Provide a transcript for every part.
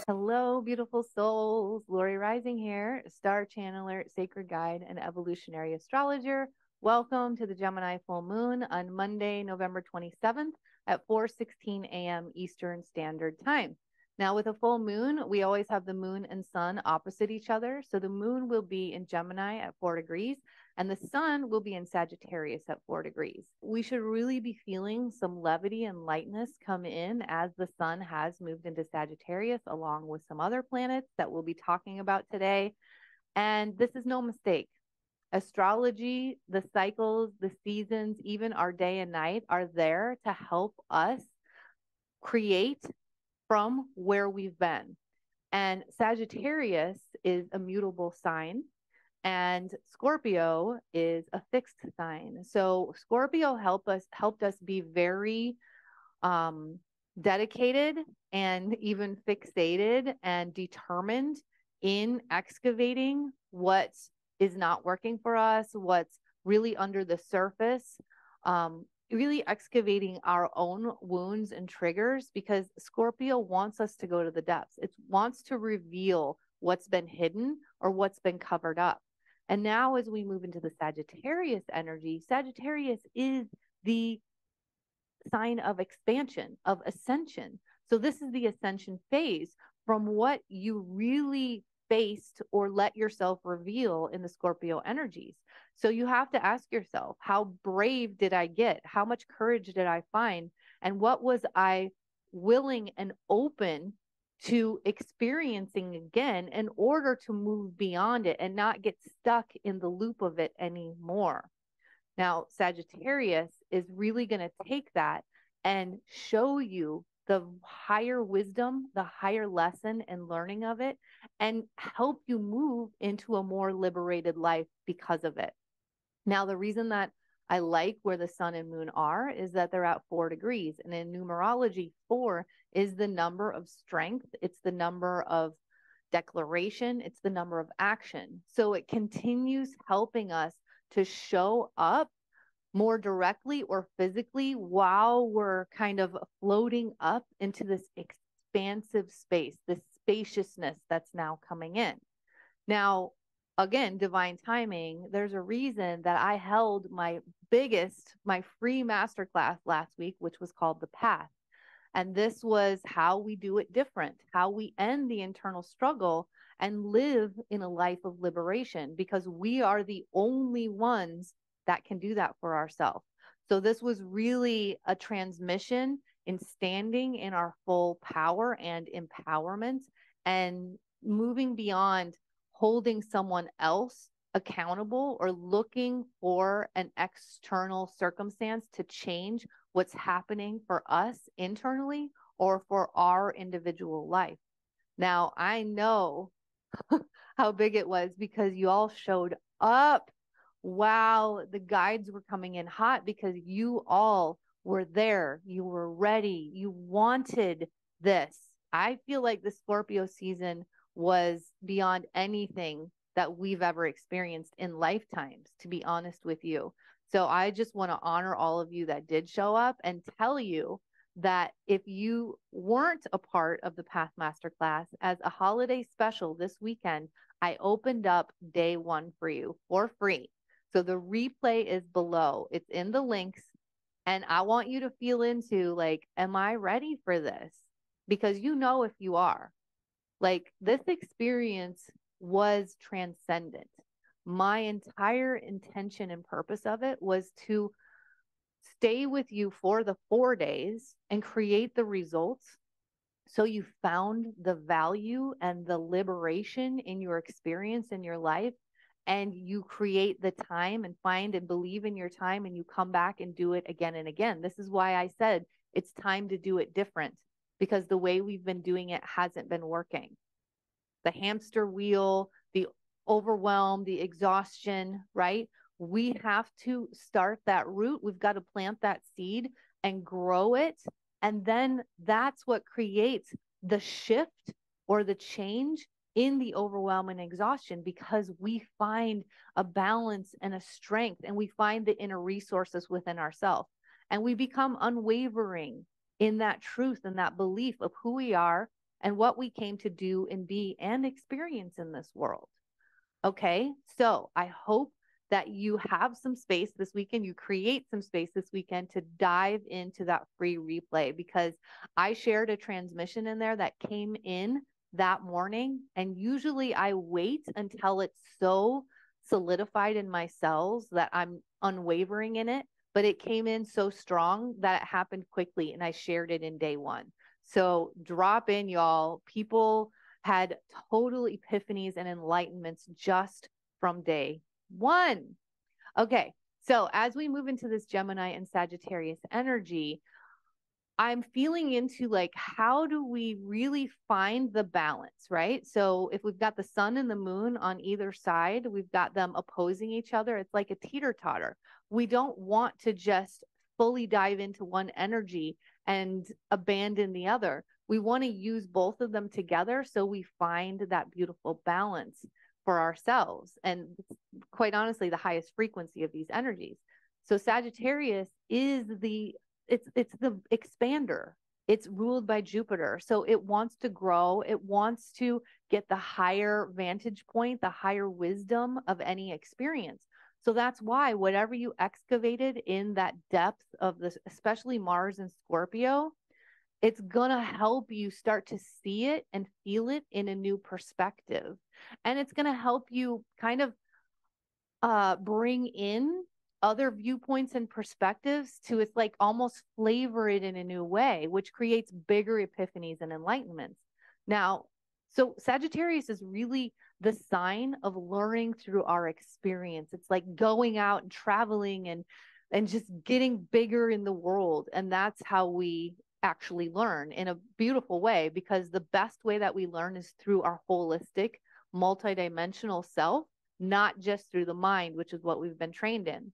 Hello, beautiful souls. Lori Rising here, star channeler, sacred guide, and evolutionary astrologer. Welcome to the Gemini Full Moon on Monday, November 27th at 4:16 a.m. Eastern Standard Time. Now, with a full moon, we always have the moon and sun opposite each other. So the moon will be in Gemini at 4 degrees, and the sun will be in Sagittarius at 4 degrees. We should really be feeling some levity and lightness come in as the sun has moved into Sagittarius, along with some other planets that we'll be talking about today. And this is no mistake. Astrology, the cycles, the seasons, even our day and night are there to help us create from where we've been. And Sagittarius is a mutable sign, and Scorpio is a fixed sign. So Scorpio helped us be very dedicated and even fixated and determined in excavating what is not working for us, what's really under the surface, really excavating our own wounds and triggers, because Scorpio wants us to go to the depths. It wants to reveal what's been hidden or what's been covered up. And now as we move into the Sagittarius energy, Sagittarius is the sign of expansion, of ascension. So this is the ascension phase from what you really faced or let yourself reveal in the Scorpio energies. So you have to ask yourself, how brave did I get? How much courage did I find? And what was I willing and open to experiencing again in order to move beyond it and not get stuck in the loop of it anymore? Now, Sagittarius is really going to take that and show you the higher wisdom, the higher lesson and learning of it, and help you move into a more liberated life because of it. Now, the reason that I like where the sun and moon are is that they're at 4 degrees. And in numerology, 4 is the number of strength. It's the number of declaration. It's the number of action. So it continues helping us to show up more directly or physically while we're kind of floating up into this expansive space, this spaciousness that's now coming in. Now, again, divine timing, there's a reason that I held my free masterclass last week, which was called The Path. And this was how we do it different, how we end the internal struggle and live in a life of liberation, because we are the only ones that can do that for ourselves. So this was really a transmission in standing in our full power and empowerment and moving beyond holding someone else accountable or looking for an external circumstance to change what's happening for us internally or for our individual life. Now, I know how big it was because you all showed up. Wow, the guides were coming in hot because you all were there. You were ready. You wanted this. I feel like the Scorpio season was beyond anything that we've ever experienced in lifetimes, to be honest with you. So I just want to honor all of you that did show up and tell you that if you weren't a part of the Path Masterclass, as a holiday special this weekend, I opened up day 1 for you for free. So the replay is below. It's in the links. And I want you to feel into, like, am I ready for this? Because you know if you are. Like, this experience was transcendent. My entire intention and purpose of it was to stay with you for the 4 days and create the results so you found the value and the liberation in your experience in your life, and you create the time and find and believe in your time, and you come back and do it again and again. This is why I said it's time to do it different, because the way we've been doing it hasn't been working. The hamster wheel, the overwhelm, the exhaustion, right? We have to start that root. We've got to plant that seed and grow it. And then that's what creates the shift or the change in the overwhelm and exhaustion, because we find a balance and a strength, and we find the inner resources within ourselves, and we become unwavering in that truth and that belief of who we are and what we came to do and be and experience in this world. Okay, so I hope that you have some space this weekend, you create some space this weekend to dive into that free replay, because I shared a transmission in there that came in that morning. And usually I wait until it's so solidified in my cells that I'm unwavering in it. But it came in so strong that it happened quickly, and I shared it in day one. So drop in, y'all. People had total epiphanies and enlightenments just from day one. Okay, so as we move into this Gemini and Sagittarius energy, I'm feeling into like, how do we really find the balance, right? So if we've got the sun and the moon on either side, we've got them opposing each other. It's like a teeter-totter. We don't want to just fully dive into one energy and abandon the other. We want to use both of them together so we find that beautiful balance for ourselves. And quite honestly, the highest frequency of these energies. So Sagittarius is it's the expander. It's ruled by Jupiter. So it wants to grow. It wants to get the higher vantage point, the higher wisdom of any experience. So that's why whatever you excavated in that depth of this, especially Mars and Scorpio, it's going to help you start to see it and feel it in a new perspective. And it's going to help you kind of bring in other viewpoints and perspectives to, it's like almost flavor it in a new way, which creates bigger epiphanies and enlightenments. Now, so Sagittarius is really the sign of learning through our experience. It's like going out and traveling and just getting bigger in the world. And that's how we actually learn in a beautiful way, because the best way that we learn is through our holistic, multidimensional self, not just through the mind, which is what we've been trained in.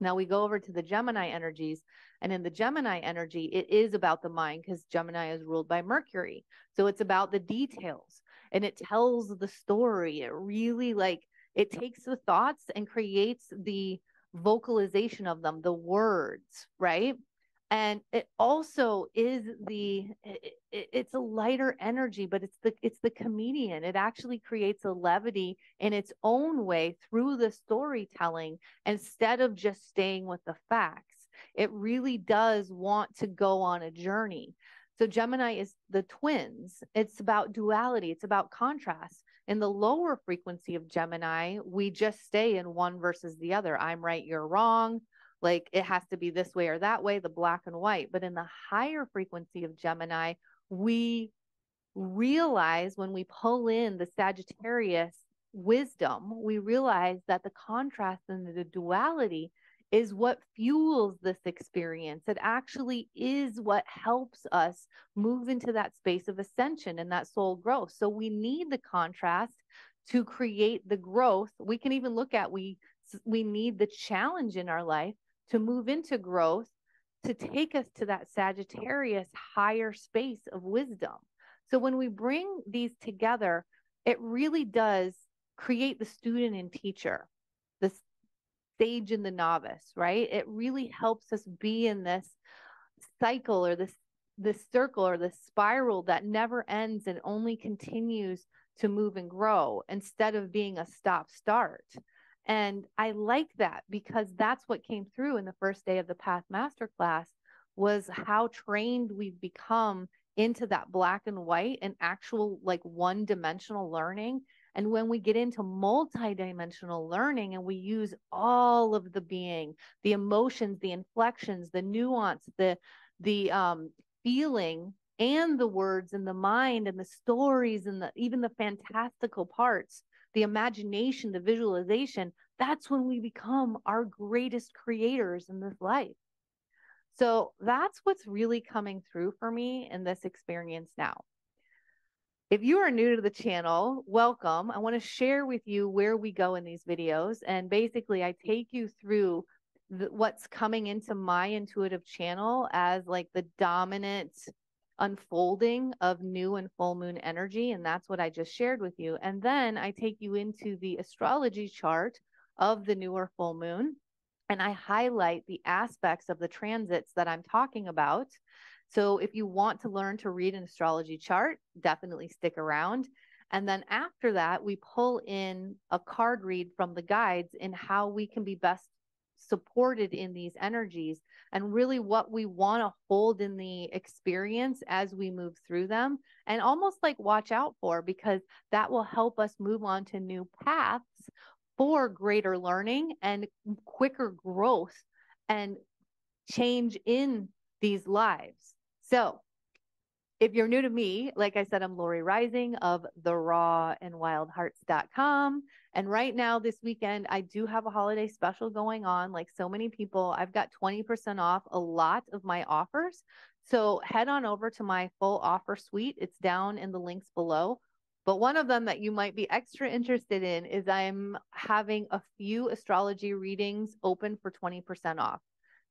Now we go over to the Gemini energies, and in the Gemini energy, it is about the mind, because Gemini is ruled by Mercury. So it's about the details, and it tells the story. It really it takes the thoughts and creates the vocalization of them, the words, right? And it also is it's a lighter energy, but it's the comedian. It actually creates a levity in its own way through the storytelling, instead of just staying with the facts. It really does want to go on a journey. So Gemini is the twins. It's about duality. It's about contrast. In the lower frequency of Gemini, we just stay in one versus the other. I'm right, you're wrong. Like it has to be this way or that way, the black and white. But in the higher frequency of Gemini, we realize, when we pull in the Sagittarius wisdom, we realize that the contrast and the duality is what fuels this experience. It actually is what helps us move into that space of ascension and that soul growth. So we need the contrast to create the growth. We can even look at, we need the challenge in our life to move into growth, to take us to that Sagittarius higher space of wisdom. So when we bring these together, it really does create the student and teacher, the sage and the novice, right? It really helps us be in this cycle, or this circle, or this spiral that never ends and only continues to move and grow, instead of being a stop start. And I like that, because that's what came through in the first day of the Path Masterclass, was how trained we've become into that black and white and actual like one-dimensional learning. And when we get into multi-dimensional learning and we use all of the being, the emotions, the inflections, the nuance, the feeling, and the words, and the mind, and the stories, and even the fantastical parts, the imagination, the visualization, that's when we become our greatest creators in this life. So that's what's really coming through for me in this experience now. If you are new to the channel, welcome. I want to share with you where we go in these videos. And basically, I take you through what's coming into my intuitive channel as like the dominant unfolding of new and full moon energy. And that's what I just shared with you. And then I take you into the astrology chart of the newer full moon, and I highlight the aspects of the transits that I'm talking about. So if you want to learn to read an astrology chart, definitely stick around. And then after that, we pull in a card read from the guides in how we can be best supported in these energies and really what we want to hold in the experience as we move through them, and almost like watch out for, because that will help us move on to new paths for greater learning and quicker growth and change in these lives. So if you're new to me, like I said, I'm Lori Rising of therawandwildhearts.com. And right now, this weekend, I do have a holiday special going on. Like so many people, I've got 20% off a lot of my offers. So head on over to my full offer suite. It's down in the links below. But one of them that you might be extra interested in is I'm having a few astrology readings open for 20% off.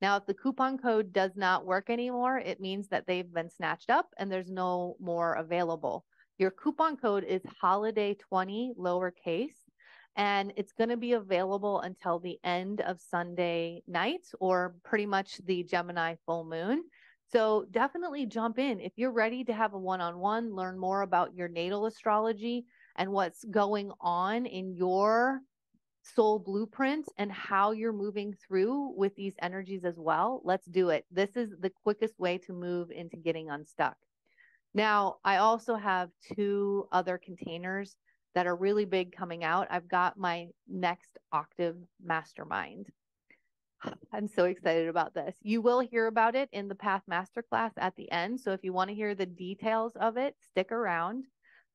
Now, if the coupon code does not work anymore, it means that they've been snatched up and there's no more available. Your coupon code is holiday20 lowercase, and it's going to be available until the end of Sunday night, or pretty much the Gemini full moon. So definitely jump in. If you're ready to have a one-on-one, learn more about your natal astrology and what's going on in your soul blueprint and how you're moving through with these energies as well, let's do it. This is the quickest way to move into getting unstuck. Now, I also have 2 other containers that are really big coming out. I've got my next Octave Mastermind. I'm so excited about this. You will hear about it in the Path Masterclass at the end. So if you want to hear the details of it, stick around.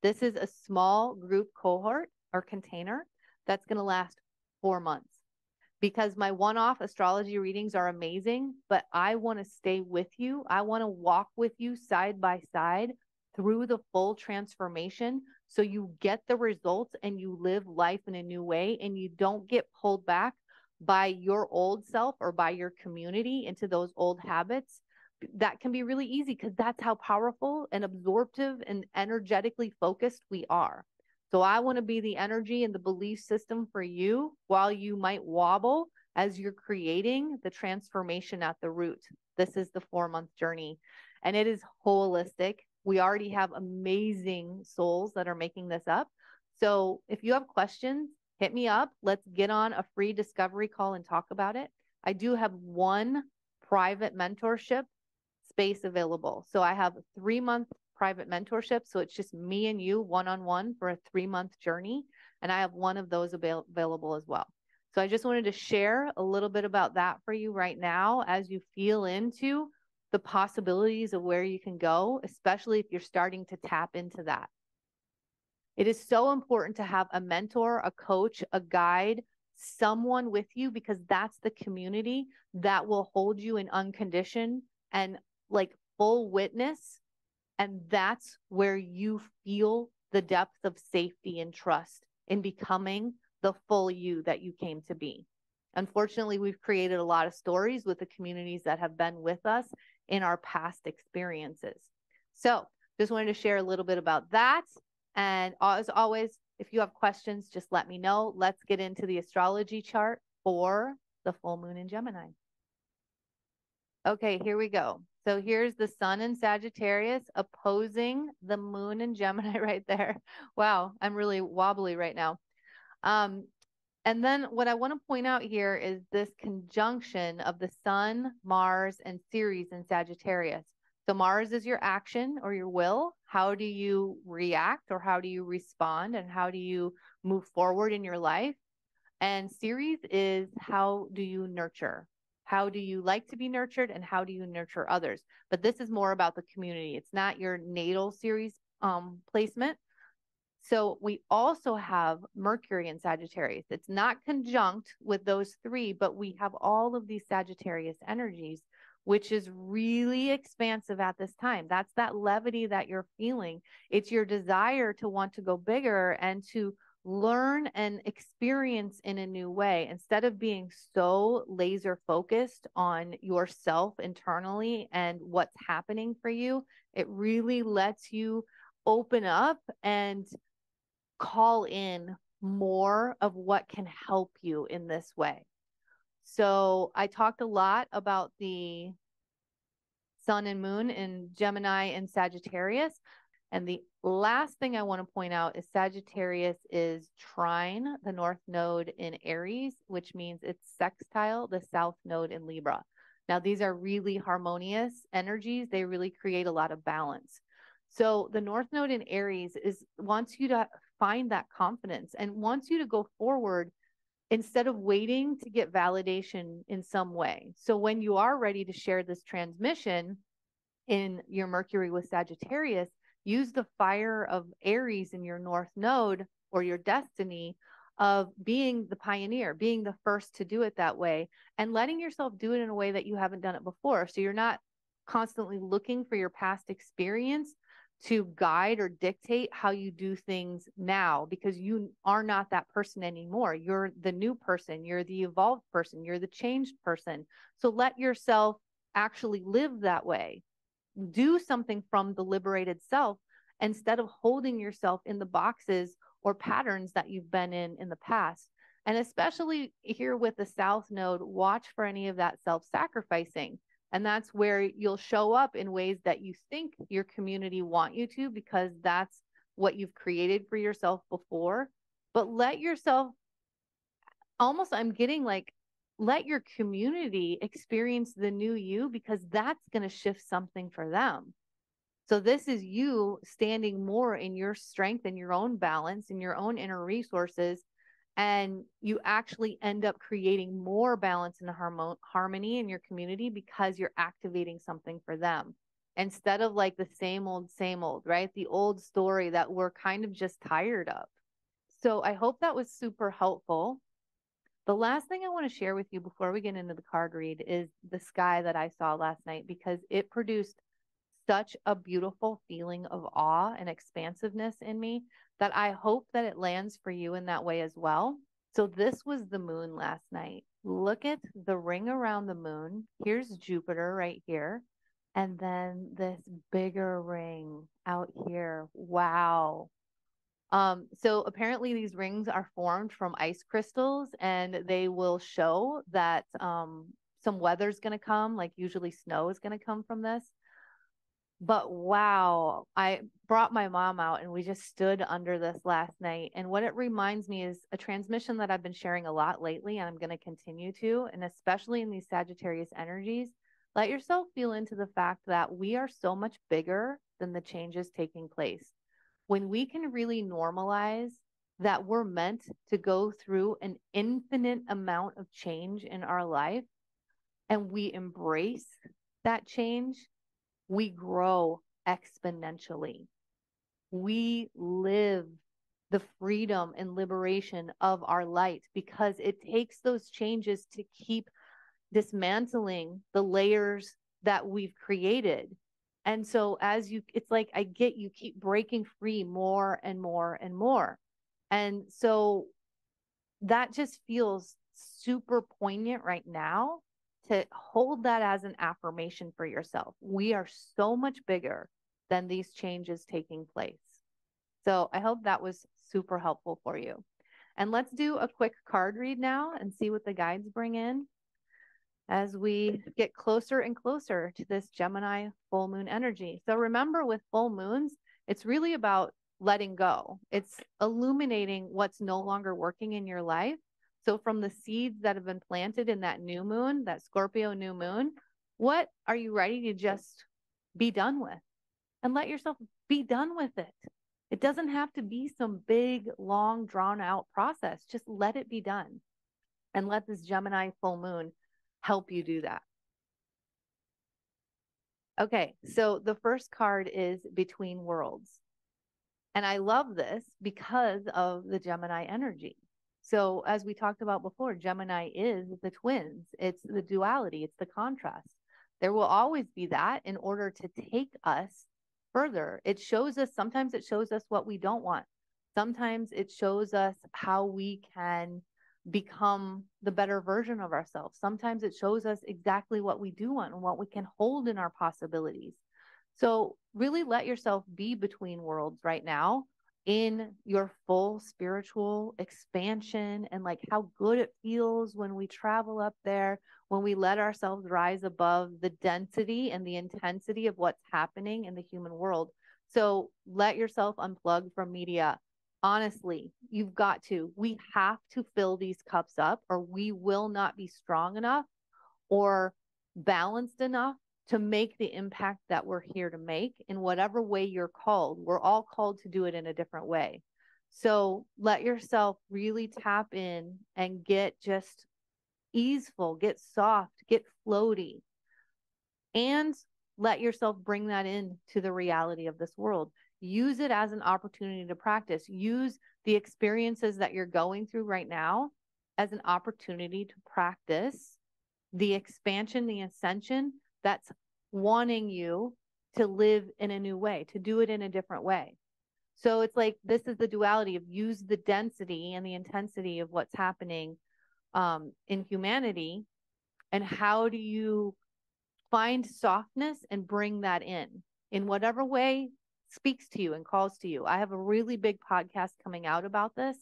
This is a small group cohort or container that's going to last 4 months, because my one-off astrology readings are amazing, but I want to stay with you. I want to walk with you side by side through the full transformation, so you get the results and you live life in a new way, and you don't get pulled back by your old self or by your community into those old habits. That can be really easy because that's how powerful and absorptive and energetically focused we are. So I want to be the energy and the belief system for you while you might wobble as you're creating the transformation at the root. This is the 4-month journey, and it is holistic. We already have amazing souls that are making this up. So if you have questions, hit me up. Let's get on a free discovery call and talk about it. I do have 1 private mentorship space available. So I have a 3-month private mentorship. So it's just me and you one-on-one for a 3-month journey. And I have one of those available as well. So I just wanted to share a little bit about that for you right now as you feel into the possibilities of where you can go, especially if you're starting to tap into that. It is so important to have a mentor, a coach, a guide, someone with you, because that's the community that will hold you in unconditioned and like full witness. And that's where you feel the depth of safety and trust in becoming the full you that you came to be. Unfortunately, we've created a lot of stories with the communities that have been with us in our past experiences. So just wanted to share a little bit about that. And as always, if you have questions, just let me know. Let's get into the astrology chart for the full moon in Gemini. Okay, here we go. So here's the sun in Sagittarius opposing the moon in Gemini right there. Wow, I'm really wobbly right now. And then what I want to point out here is this conjunction of the sun, Mars, and Ceres in Sagittarius. So Mars is your action or your will. How do you react, or how do you respond, and how do you move forward in your life? And Ceres is how do you nurture? How do you like to be nurtured, and how do you nurture others? But this is more about the community. It's not your natal Ceres placement. So we also have Mercury and Sagittarius. It's not conjunct with those 3, but we have all of these Sagittarius energies, which is really expansive at this time. That's that levity that you're feeling. It's your desire to want to go bigger and to learn and experience in a new way. Instead of being so laser focused on yourself internally and what's happening for you, it really lets you open up and call in more of what can help you in this way. So I talked a lot about the sun and moon in Gemini and Sagittarius. And the last thing I want to point out is Sagittarius is trine the north node in Aries, which means it's sextile the south node in Libra. Now, these are really harmonious energies. They really create a lot of balance. So the north node in Aries wants you to find that confidence and wants you to go forward instead of waiting to get validation in some way. So when you are ready to share this transmission in your Mercury with Sagittarius, use the fire of Aries in your north node or your destiny of being the pioneer, being the first to do it that way, and letting yourself do it in a way that you haven't done it before. So you're not constantly looking for your past experience to guide or dictate how you do things now, because you are not that person anymore. You're the new person. You're the evolved person. You're the changed person. So let yourself actually live that way. Do something from the liberated self instead of holding yourself in the boxes or patterns that you've been in the past. And especially here with the South Node, watch for any of that self-sacrificing. And that's where you'll show up in ways that you think your community want you to, because that's what you've created for yourself before. But let yourself, almost, I'm getting like, let your community experience the new you, because that's going to shift something for them. So this is you standing more in your strength and your own balance and your own inner resources. And you actually end up creating more balance and harmony in your community because you're activating something for them instead of like the same old, right? The old story that we're kind of just tired of. So I hope that was super helpful. The last thing I want to share with you before we get into the card read is the sky that I saw last night, because it produced such a beautiful feeling of awe and expansiveness in me that I hope that it lands for you in that way as well. So this was the moon last night. Look at the ring around the moon. Here's Jupiter right here. And then this bigger ring out here. Wow. So apparently these rings are formed from ice crystals, and they will show that some weather's going to come, like usually snow is going to come from this. But wow, I brought my mom out and we just stood under this last night. And what it reminds me is a transmission that I've been sharing a lot lately, and I'm going to continue to, and especially in these Sagittarius energies, let yourself feel into the fact that we are so much bigger than the changes taking place. When we can really normalize that we're meant to go through an infinite amount of change in our life, and we embrace that change, we grow exponentially. We live the freedom and liberation of our light, because it takes those changes to keep dismantling the layers that we've created. And so it's like, I get you keep breaking free more and more and more. And so that just feels super poignant right now to hold that as an affirmation for yourself. We are so much bigger than these changes taking place. So I hope that was super helpful for you. And let's do a quick card read now and see what the guides bring in as we get closer and closer to this Gemini full moon energy. So remember, with full moons, it's really about letting go. It's illuminating what's no longer working in your life. So from the seeds that have been planted in that new moon, that Scorpio new moon, what are you ready to just be done with? And let yourself be done with it. It doesn't have to be some big, long, drawn out process. Just let it be done. And let this Gemini full moon help you do that. Okay, so the first card is Between Worlds. And I love this because of the Gemini energy. So as we talked about before, Gemini is the twins. It's the duality. It's the contrast. There will always be that in order to take us further. It shows us, sometimes it shows us what we don't want. Sometimes it shows us how we can become the better version of ourselves. Sometimes it shows us exactly what we do want and what we can hold in our possibilities. So really let yourself be between worlds right now in your full spiritual expansion and like how good it feels when we travel up there, when we let ourselves rise above the density and the intensity of what's happening in the human world. So let yourself unplug from media. Honestly, you've got to. We have to fill these cups up, or we will not be strong enough or balanced enough to make the impact that we're here to make in whatever way you're called. We're all called to do it in a different way. So let yourself really tap in and get just easeful, get soft, get floaty, and let yourself bring that in to the reality of this world. Use it as an opportunity to practice. Use the experiences that you're going through right now as an opportunity to practice the expansion, the ascension that's wanting you to live in a new way, to do it in a different way. So it's like, this is the duality of use the density and the intensity of what's happening in humanity. And how do you find softness and bring that in whatever way speaks to you and calls to you? I have a really big podcast coming out about this.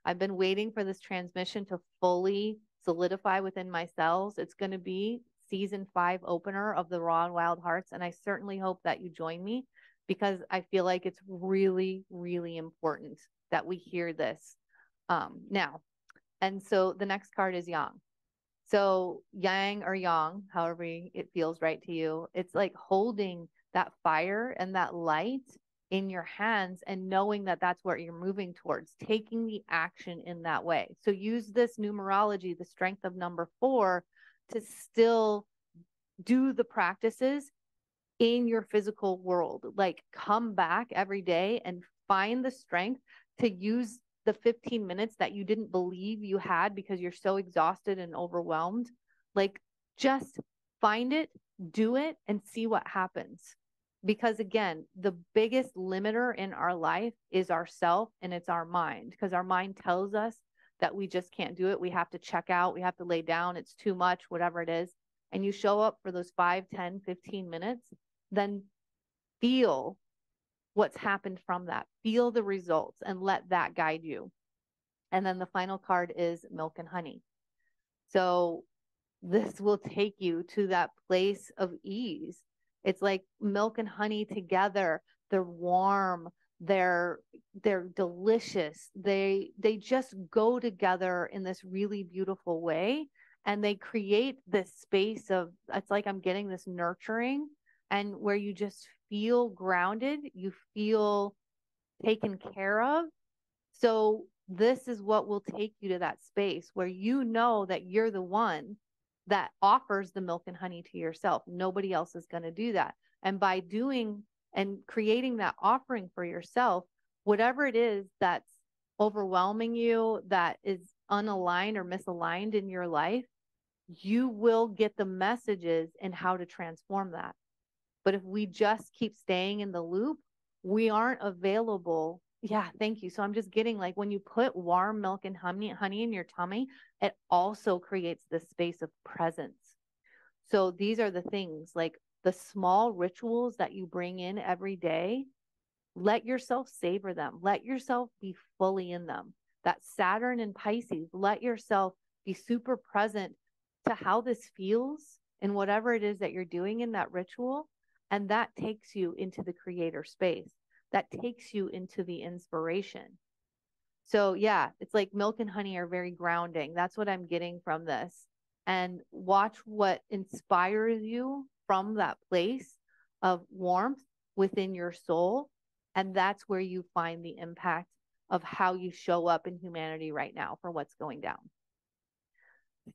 I've been waiting for this transmission to fully solidify within my cells. It's going to be season 5 opener of the Raw and Wild Hearts. And I certainly hope that you join me, because I feel like it's really, really important that we hear this now. And so the next card is Yang. So yang or yang, however it feels right to you, it's like holding that fire and that light in your hands and knowing that that's what you're moving towards, taking the action in that way. So use this numerology, the strength of number 4, to still do the practices in your physical world. Like, come back every day and find the strength to use the 15 minutes that you didn't believe you had because you're so exhausted and overwhelmed. Like, just find it, do it, and see what happens. Because again, the biggest limiter in our life is ourself, and it's our mind, because our mind tells us that we just can't do it. We have to check out, we have to lay down, it's too much, whatever it is. And you show up for those 5, 10, 15 minutes, then feel what's happened from that. Feel the results and let that guide you. And then the final card is milk and honey. So this will take you to that place of ease. It's like milk and honey together. They're warm. They're delicious. They just go together in this really beautiful way. And they create this space of, it's like I'm getting this nurturing, and where you just feel grounded, you feel taken care of. So this is what will take you to that space where you know that you're the one that offers the milk and honey to yourself. Nobody else is going to do that. And by doing and creating that offering for yourself, whatever it is that's overwhelming you, that is unaligned or misaligned in your life, you will get the messages and how to transform that. But if we just keep staying in the loop, we aren't available. Yeah, thank you. So I'm just getting, like, when you put warm milk and honey in your tummy, it also creates this space of presence. So these are the things, like the small rituals that you bring in every day. Let yourself savor them. Let yourself be fully in them. That Saturn and Pisces, let yourself be super present to how this feels and whatever it is that you're doing in that ritual. And that takes you into the creator space. That takes you into the inspiration. So yeah, it's like milk and honey are very grounding. That's what I'm getting from this. And watch what inspires you from that place of warmth within your soul. And that's where you find the impact of how you show up in humanity right now for what's going down.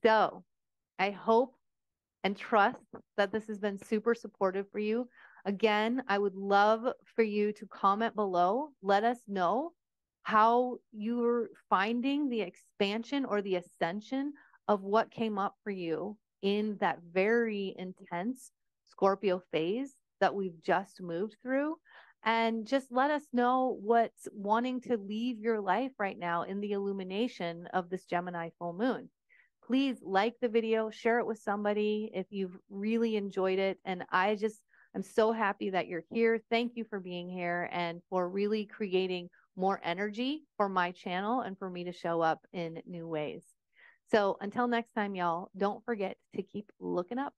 So I hope and trust that this has been super supportive for you. Again, I would love for you to comment below. Let us know how you're finding the expansion or the ascension of what came up for you in that very intense Scorpio phase that we've just moved through. And just let us know what's wanting to leave your life right now in the illumination of this Gemini full moon. Please like the video, share it with somebody if you've really enjoyed it. And I'm so happy that you're here. Thank you for being here and for really creating more energy for my channel and for me to show up in new ways. So until next time, y'all, don't forget to keep looking up.